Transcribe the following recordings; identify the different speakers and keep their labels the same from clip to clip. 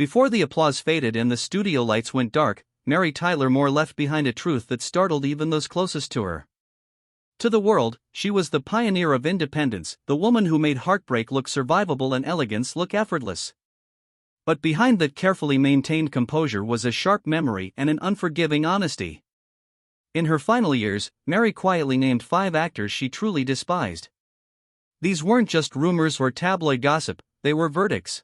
Speaker 1: Before the applause faded and the studio lights went dark, Mary Tyler Moore left behind a truth that startled even those closest to her. To the world, she was the pioneer of independence, the woman who made heartbreak look survivable and elegance look effortless. But behind that carefully maintained composure was a sharp memory and an unforgiving honesty. In her final years, Mary quietly named 5 actors she truly despised. These weren't just rumors or tabloid gossip, they were verdicts.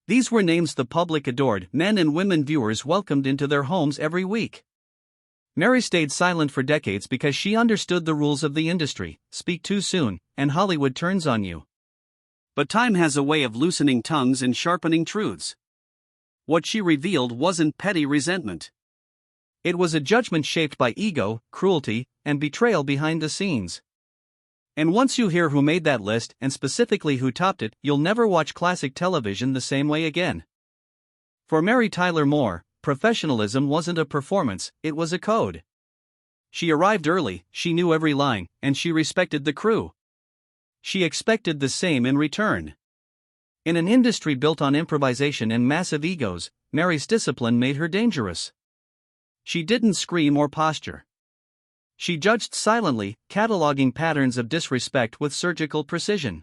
Speaker 1: These were names the public adored, men and women viewers welcomed into their homes every week. Mary stayed silent for decades because she understood the rules of the industry: speak too soon, and Hollywood turns on you. But time has a way of loosening tongues and sharpening truths. What she revealed wasn't petty resentment. It was a judgment shaped by ego, cruelty, and betrayal behind the scenes. And once you hear who made that list, and specifically who topped it, you'll never watch classic television the same way again. For Mary Tyler Moore, professionalism wasn't a performance, it was a code. She arrived early, she knew every line, and she respected the crew. She expected the same in return. In an industry built on improvisation and massive egos, Mary's discipline made her dangerous. She didn't scream or posture. She judged silently, cataloging patterns of disrespect with surgical precision.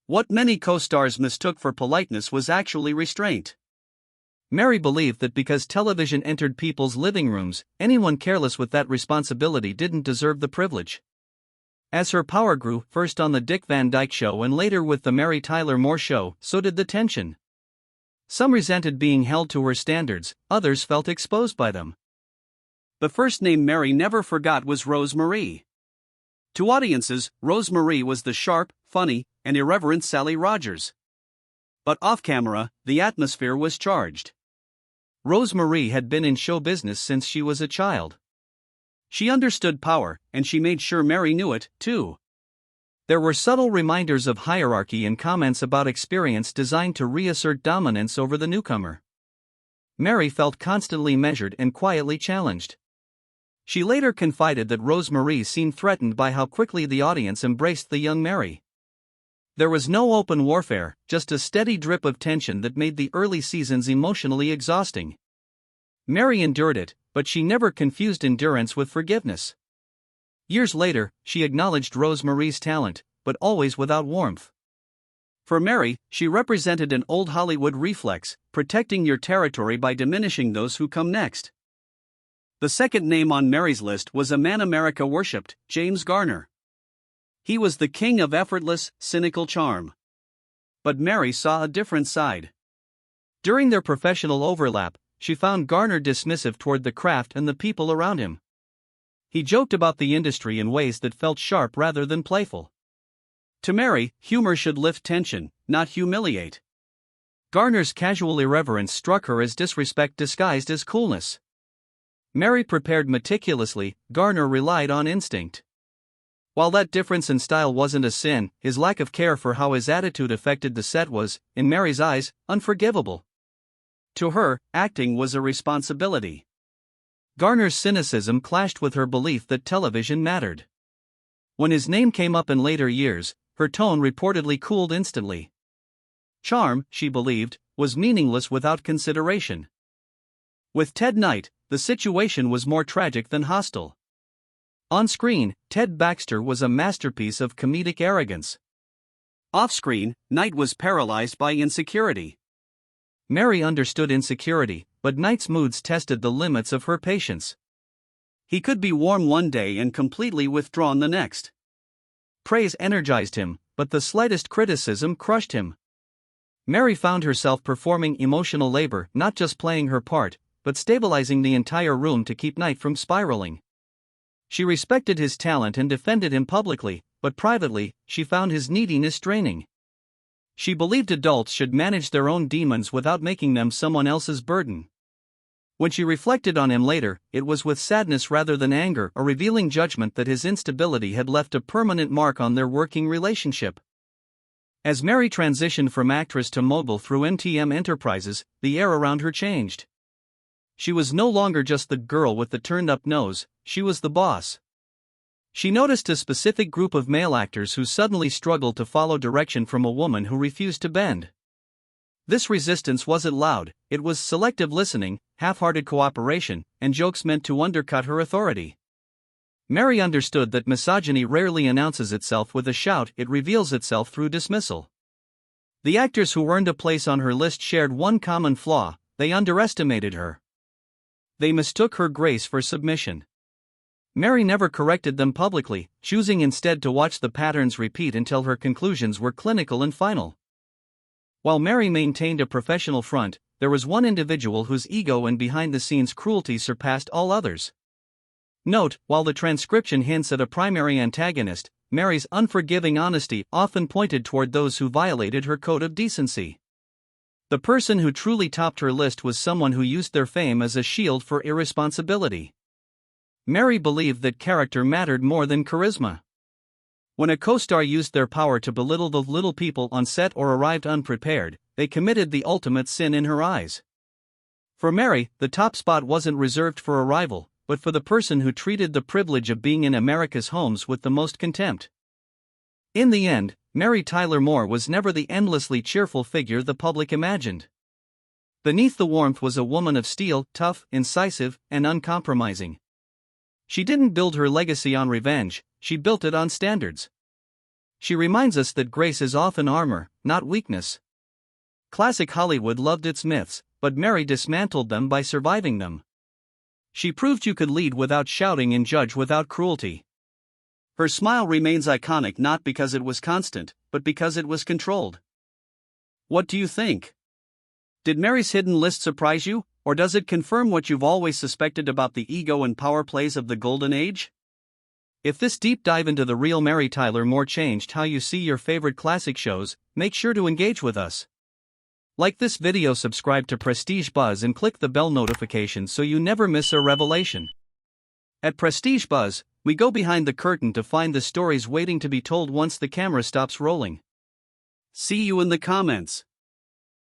Speaker 1: What many co-stars mistook for politeness was actually restraint. Mary believed that because television entered people's living rooms, anyone careless with that responsibility didn't deserve the privilege. As her power grew, first on the Dick Van Dyke Show and later with the Mary Tyler Moore Show, so did the tension. Some resented being held to her standards, others felt exposed by them. The first name Mary never forgot was Rose Marie. To audiences, Rose Marie was the sharp, funny, and irreverent Sally Rogers. But off-camera, the atmosphere was charged. Rose Marie had been in show business since she was a child. She understood power, and she made sure Mary knew it, too. There were subtle reminders of hierarchy and comments about experience designed to reassert dominance over the newcomer. Mary felt constantly measured and quietly challenged. She later confided that Rose Marie seemed threatened by how quickly the audience embraced the young Mary. There was no open warfare, just a steady drip of tension that made the early seasons emotionally exhausting. Mary endured it, but she never confused endurance with forgiveness. Years later, she acknowledged Rose Marie's talent, but always without warmth. For Mary, she represented an old Hollywood reflex, protecting your territory by diminishing those who come next. The second name on Mary's list was a man America worshipped, James Garner. He was the king of effortless, cynical charm. But Mary saw a different side. During their professional overlap, she found Garner dismissive toward the craft and the people around him. He joked about the industry in ways that felt sharp rather than playful. To Mary, humor should lift tension, not humiliate. Garner's casual irreverence struck her as disrespect disguised as coolness. Mary prepared meticulously, Garner relied on instinct. While that difference in style wasn't a sin, his lack of care for how his attitude affected the set was, in Mary's eyes, unforgivable. To her, acting was a responsibility. Garner's cynicism clashed with her belief that television mattered. When his name came up in later years, her tone reportedly cooled instantly. Charm, she believed, was meaningless without consideration. With Ted Knight, the situation was more tragic than hostile. On screen, Ted Baxter was a masterpiece of comedic arrogance. Off-screen, Knight was paralyzed by insecurity. Mary understood insecurity, but Knight's moods tested the limits of her patience. He could be warm one day and completely withdrawn the next. Praise energized him, but the slightest criticism crushed him. Mary found herself performing emotional labor, not just playing her part, but stabilizing the entire room to keep Knight from spiraling. She respected his talent and defended him publicly, but privately, she found his neediness draining. She believed adults should manage their own demons without making them someone else's burden. When she reflected on him later, it was with sadness rather than anger, a revealing judgment that his instability had left a permanent mark on their working relationship. As Mary transitioned from actress to mogul through MTM Enterprises, the air around her changed. She was no longer just the girl with the turned-up nose, she was the boss. She noticed a specific group of male actors who suddenly struggled to follow direction from a woman who refused to bend. This resistance wasn't loud, it was selective listening, half-hearted cooperation, and jokes meant to undercut her authority. Mary understood that misogyny rarely announces itself with a shout, it reveals itself through dismissal. The actors who earned a place on her list shared one common flaw: they underestimated her. They mistook her grace for submission. Mary never corrected them publicly, choosing instead to watch the patterns repeat until her conclusions were clinical and final. While Mary maintained a professional front, there was one individual whose ego and behind-the-scenes cruelty surpassed all others. Note, while the transcription hints at a primary antagonist, Mary's unforgiving honesty often pointed toward those who violated her code of decency. The person who truly topped her list was someone who used their fame as a shield for irresponsibility. Mary believed that character mattered more than charisma. When a co-star used their power to belittle the little people on set or arrived unprepared, they committed the ultimate sin in her eyes. For Mary, the top spot wasn't reserved for a rival, but for the person who treated the privilege of being in America's homes with the most contempt. In the end, Mary Tyler Moore was never the endlessly cheerful figure the public imagined. Beneath the warmth was a woman of steel, tough, incisive, and uncompromising. She didn't build her legacy on revenge, she built it on standards. She reminds us that grace is often armor, not weakness. Classic Hollywood loved its myths, but Mary dismantled them by surviving them. She proved you could lead without shouting and judge without cruelty. Her smile remains iconic not because it was constant, but because it was controlled. What do you think? Did Mary's hidden list surprise you, or does it confirm what you've always suspected about the ego and power plays of the Golden Age? If this deep dive into the real Mary Tyler Moore changed how you see your favorite classic shows, make sure to engage with us. Like this video, subscribe to Prestige Buzz and click the bell notification so you never miss a revelation. At Prestige Buzz, we go behind the curtain to find the stories waiting to be told once the camera stops rolling. See you in the comments.